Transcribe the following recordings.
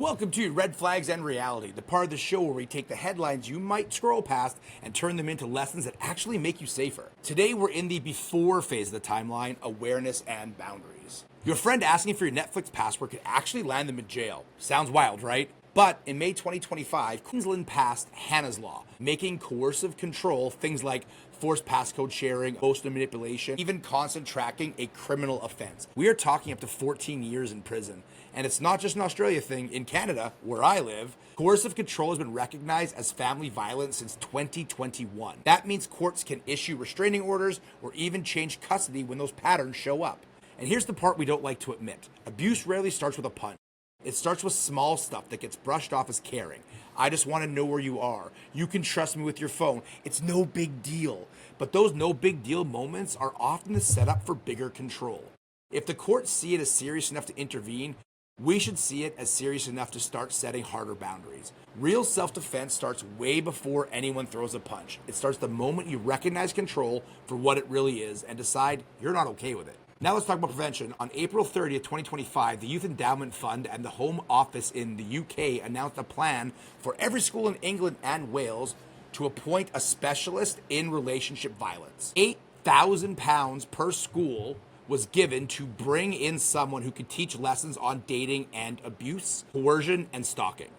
Welcome to Red Flags and Reality, the part of the show where we take the headlines you might scroll past and turn them into lessons that actually make you safer. Today we're in the before phase of the timeline, awareness and boundaries. Your friend asking for your Netflix password could actually land them in jail. Sounds wild, right? But in May 2025, Queensland passed Hannah's Law, making coercive control, things like forced passcode sharing, poster manipulation, even constant tracking, a criminal offense. We are talking up to 14 years in prison. And it's not just an Australia thing. In Canada, where I live, coercive control has been recognized as family violence since 2021. That means courts can issue restraining orders or even change custody when those patterns show up. And here's the part we don't like to admit. Abuse rarely starts with a punch. It starts with small stuff that gets brushed off as caring. I just want to know where you are. You can trust me with your phone. It's no big deal. But those no big deal moments are often the setup for bigger control. If the courts see it as serious enough to intervene, we should see it as serious enough to start setting harder boundaries. Real self-defense starts way before anyone throws a punch. It starts the moment you recognize control for what it really is and decide you're not okay with it. Now let's talk about prevention. On April 30th, 2025, the Youth Endowment Fund and the Home Office in the UK announced a plan for every school in England and Wales to appoint a specialist in relationship violence. £8,000 per school was given to bring in someone who could teach lessons on dating and abuse, coercion, and stalking.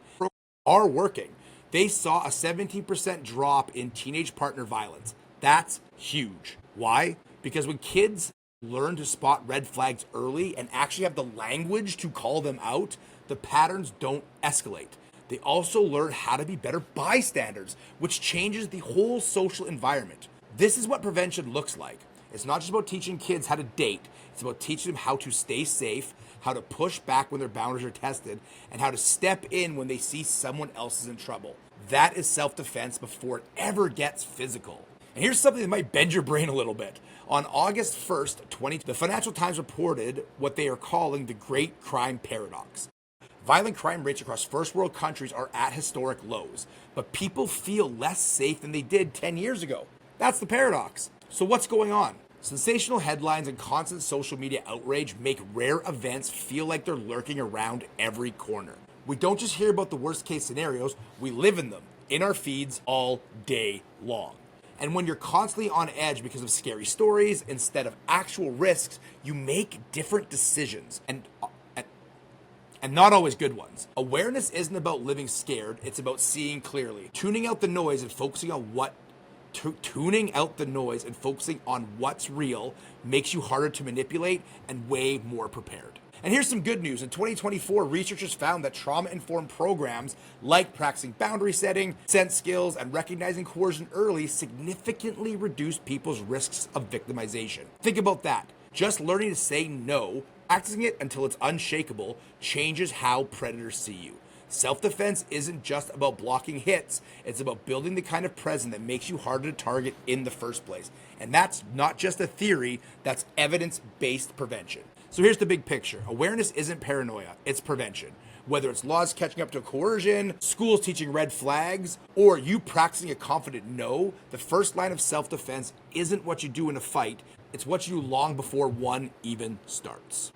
Are working. They saw a 17% drop in teenage partner violence. That's huge. Why? Because when kids learn to spot red flags early and actually have the language to call them out, the patterns don't escalate. They also learn how to be better bystanders, which changes the whole social environment. This is what prevention looks like. It's not just about teaching kids how to date. It's about teaching them how to stay safe, how to push back when their boundaries are tested, and how to step in when they see someone else is in trouble. That is self-defense before it ever gets physical. And here's something that might bend your brain a little bit. On August 1st, the Financial Times reported what they are calling the Great Crime Paradox. Violent crime rates across first world countries are at historic lows, but people feel less safe than they did 10 years ago. That's the paradox. So what's going on? Sensational headlines and constant social media outrage make rare events feel like they're lurking around every corner. We don't just hear about the worst case scenarios, we live in them, in our feeds all day long. And when you're constantly on edge because of scary stories instead of actual risks, you make different decisions and not always good ones. Awareness isn't about living scared, it's about seeing clearly, tuning out the noise and focusing on what's real makes you harder to manipulate and way more prepared. And here's some good news. In 2024, researchers found that trauma-informed programs like practicing boundary setting, sense skills, and recognizing coercion early significantly reduce people's risks of victimization. Think about that. Just learning to say no, practicing it until it's unshakable, changes how predators see you. Self-defense isn't just about blocking hits, it's about building the kind of presence that makes you harder to target in the first place. And that's not just a theory, that's evidence-based prevention. So here's the big picture. Awareness isn't paranoia, it's prevention. Whether it's laws catching up to coercion, schools teaching red flags, or you practicing a confident no, the first line of self-defense isn't what you do in a fight, it's what you do long before one even starts.